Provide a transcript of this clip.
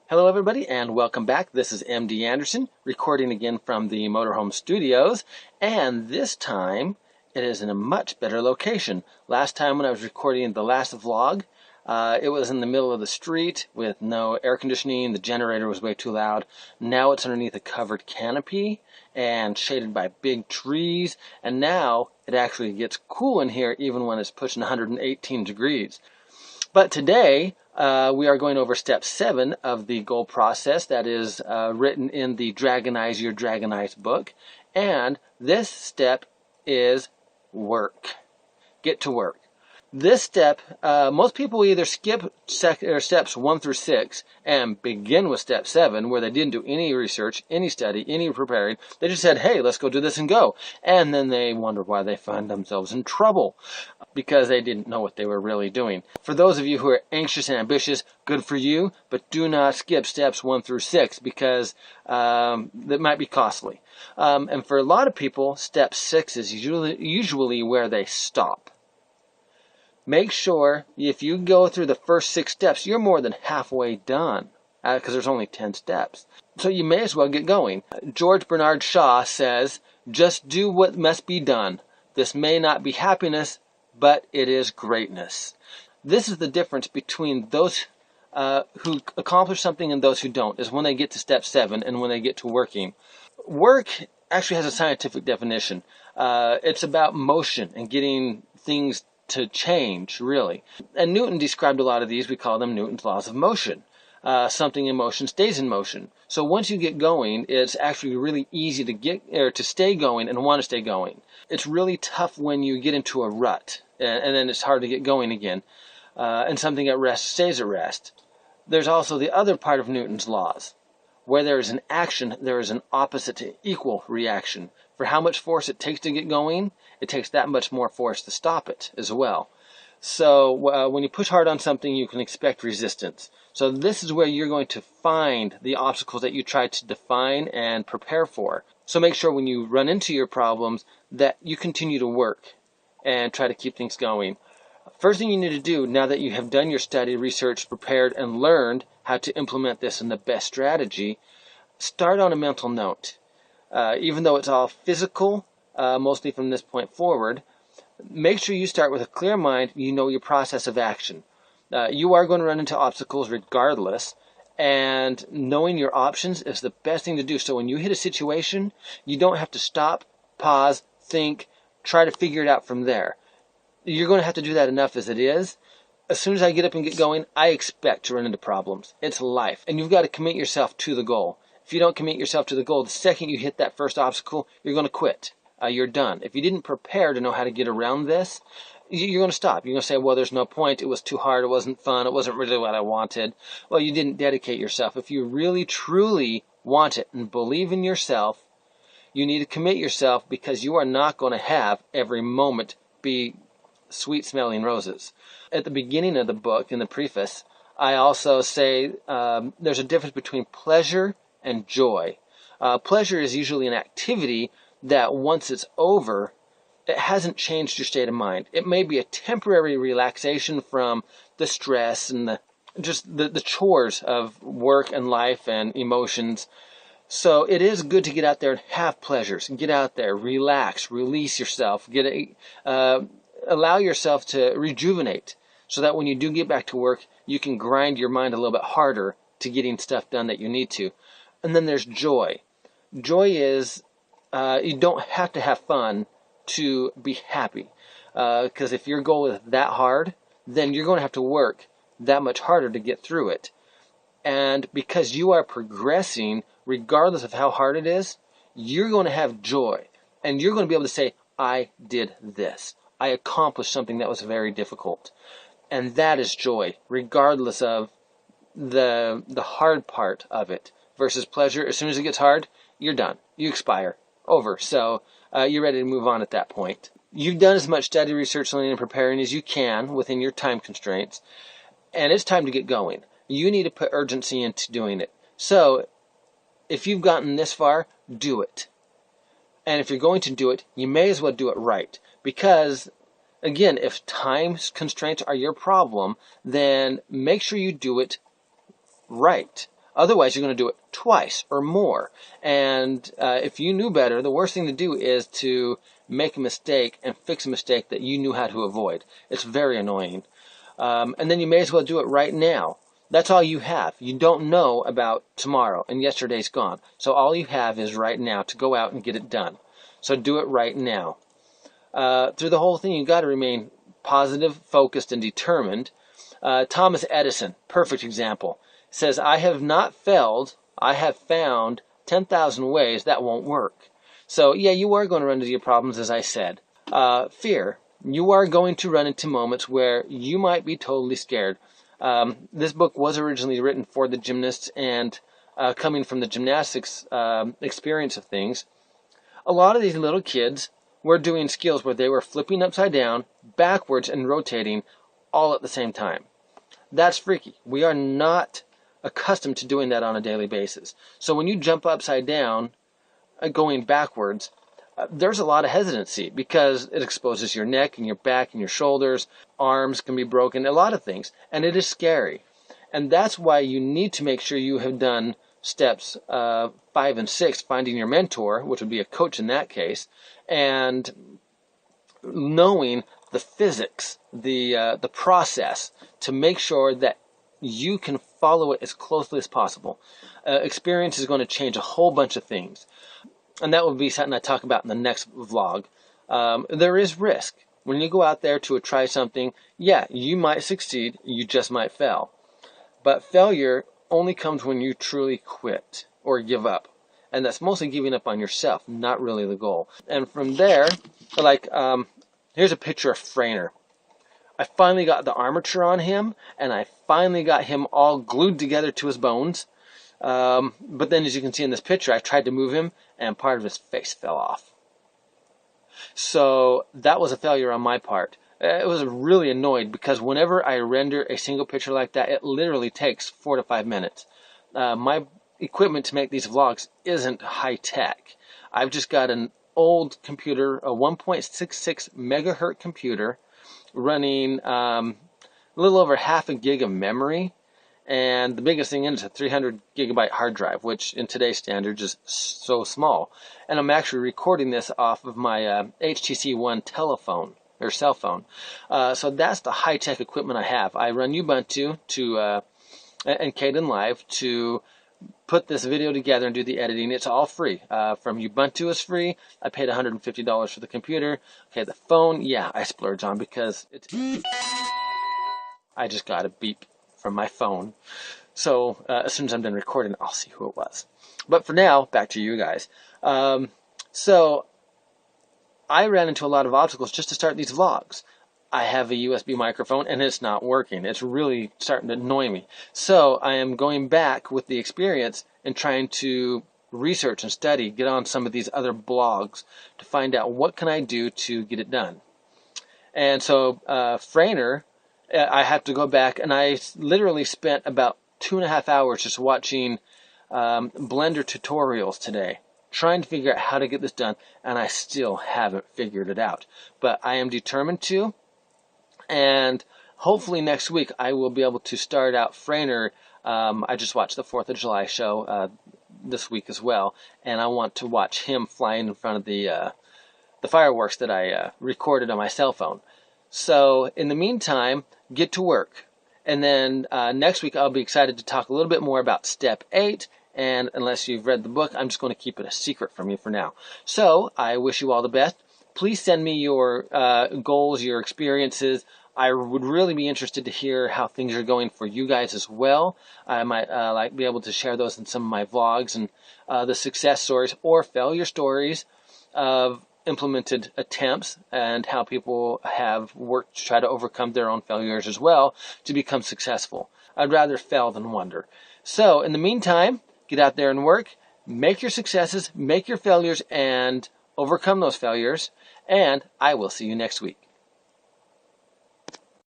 Hello everybody and welcome back. This is MD Anderson recording again from the Motorhome Studios, and this time it is in a much better location. Last time when I was recording the last vlog, it was in the middle of the street with no air conditioning. The generator was way too loud. Now it's underneath a covered canopy and shaded by big trees, and now it actually gets cool in here even when it's pushing 118 degrees. But today, we are going over step 7 of the goal process that is written in the Dragonize Your Dragonize book. And this step is work. Get to work. This step, most people either skip steps 1 through 6 and begin with step 7, where they didn't do any research, any study, any preparing. They just said, hey, let's go do this and go. And then they wonder why they find themselves in trouble, because they didn't know what they were really doing. For those of you who are anxious and ambitious, good for you, but do not skip steps 1 through 6, because that might be costly. And for a lot of people, step 6 is usually where they stop. Make sure if you go through the first 6 steps, you're more than halfway done, because there's only 10 steps. So you may as well get going. George Bernard Shaw says, just do what must be done. This may not be happiness, but it is greatness. This is the difference between those who accomplish something and those who don't, is when they get to step 7 and when they get to working. Work actually has a scientific definition. It's about motion and getting things to change, really. And Newton described a lot of these. We call them Newton's laws of motion. Something in motion stays in motion. So once you get going, it's actually really easy to stay going and want to stay going. It's really tough when you get into a rut, and then it's hard to get going again. And something at rest stays at rest. There's also the other part of Newton's laws. Where there is an action, there is an opposite to equal reaction. For how much force it takes to get going, it takes that much more force to stop it as well. So when you push hard on something, you can expect resistance. So this is where you're going to find the obstacles that you try to define and prepare for. So make sure when you run into your problems that you continue to work and try to keep things going. First thing you need to do, now that you have done your study, research, prepared, and learned how to implement this in the best strategy, start on a mental note. Even though it's all physical, mostly from this point forward, make sure you start with a clear mind. You know your process of action. You are going to run into obstacles regardless, and knowing your options is the best thing to do. So when you hit a situation, you don't have to stop, pause, think, try to figure it out from there. You're going to have to do that enough as it is. As soon as I get up and get going, I expect to run into problems. It's life, and you've got to commit yourself to the goal. If you don't commit yourself to the goal, the second you hit that first obstacle, you're going to quit. You're done. If you didn't prepare to know how to get around this, you're going to stop. You're going to say, well, there's no point. It was too hard. It wasn't fun. It wasn't really what I wanted. Well, you didn't dedicate yourself. If you really, truly want it and believe in yourself, you need to commit yourself, because you are not going to have every moment be sweet-smelling roses. At the beginning of the book, in the preface, I also say there's a difference between pleasure and joy. Pleasure is usually an activity that once it's over, it hasn't changed your state of mind. It may be a temporary relaxation from the stress and the chores of work and life and emotions. So it is good to get out there and have pleasures. Get out there, relax, release yourself, allow yourself to rejuvenate, so that when you do get back to work, you can grind your mind a little bit harder to getting stuff done that you need to. And then there's joy. Joy is, you don't have to have fun to be happy. Because if your goal is that hard, then you're going to have to work that much harder to get through it. And because you are progressing, regardless of how hard it is, you're going to have joy. And you're going to be able to say, I did this. I accomplished something that was very difficult. And that is joy, regardless of the hard part of it. Versus pleasure, as soon as it gets hard, you're done. You expire. Over. So you're ready to move on at that point. You've done as much study, research, learning, and preparing as you can within your time constraints. And it's time to get going. You need to put urgency into doing it. So if you've gotten this far, do it. And if you're going to do it, you may as well do it right. Because, again, if time constraints are your problem, then make sure you do it right. Otherwise, you're going to do it twice or more. And if you knew better, the worst thing to do is to make a mistake and fix a mistake that you knew how to avoid. It's very annoying. And then you may as well do it right now. That's all you have. You don't know about tomorrow, and yesterday's gone. So all you have is right now to go out and get it done. So do it right now. Through the whole thing, you've got to remain positive, focused, and determined. Thomas Edison, perfect example, says, I have not failed, I have found 10,000 ways that won't work. So yeah, you are going to run into your problems, as I said. Fear. You are going to run into moments where you might be totally scared. This book was originally written for the gymnasts, and coming from the gymnastics experience of things, a lot of these little kids were doing skills where they were flipping upside down, backwards, and rotating all at the same time. That's freaky. We are not accustomed to doing that on a daily basis. So when you jump upside down, going backwards, there's a lot of hesitancy because it exposes your neck and your back and your shoulders. Arms can be broken, a lot of things. And it is scary. And that's why you need to make sure you have done steps 5 and 6, finding your mentor, which would be a coach in that case, and knowing the physics, the process, to make sure that you can follow it as closely as possible. Experience is going to change a whole bunch of things. And that will be something I talk about in the next vlog. There is risk. When you go out there to try something, yeah, you might succeed, you just might fail. But failure only comes when you truly quit or give up. And that's mostly giving up on yourself, not really the goal. And from there, like, here's a picture of Frainer. I finally got the armature on him, and I finally got him all glued together to his bones. But then, as you can see in this picture, I tried to move him, and part of his face fell off. So that was a failure on my part. It was really annoyed because whenever I render a single picture like that, it literally takes 4 to 5 minutes. My equipment to make these vlogs isn't high tech. I've just got an old computer, a 1.66 megahertz computer, running a little over half a gig of memory. And the biggest thing in it is a 300 gigabyte hard drive, which in today's standards is so small. And I'm actually recording this off of my HTC One telephone, or cell phone. So that's the high-tech equipment I have. I run Ubuntu and Kdenlive to put this video together and do the editing. It's all free. From Ubuntu is free. I paid $150 for the computer. Okay, the phone, yeah, I splurge on because it's... I just got a beep from my phone. So as soon as I'm done recording, I'll see who it was. But for now, back to you guys. So I ran into a lot of obstacles just to start these vlogs. I have a USB microphone and it's not working. It's really starting to annoy me. So I am going back with the experience and trying to research and study, get on some of these other blogs to find out what can I do to get it done. And so Frainer, I have to go back, and I literally spent about 2.5 hours just watching Blender tutorials today, trying to figure out how to get this done, and I still haven't figured it out. But I am determined to, and hopefully next week I will be able to start out Frainer. I just watched the 4th of July show this week as well, and I want to watch him flying in front of the fireworks that I recorded on my cell phone. So in the meantime, get to work. And then next week I'll be excited to talk a little bit more about Step 8. And unless you've read the book, I'm just going to keep it a secret from you for now. So I wish you all the best. Please send me your goals, your experiences. I would really be interested to hear how things are going for you guys as well. I might be able to share those in some of my vlogs and the success stories or failure stories of implemented attempts and how people have worked to try to overcome their own failures as well to become successful. I'd rather fail than wonder. So in the meantime, get out there and work, make your successes, make your failures, and overcome those failures, and I will see you next week.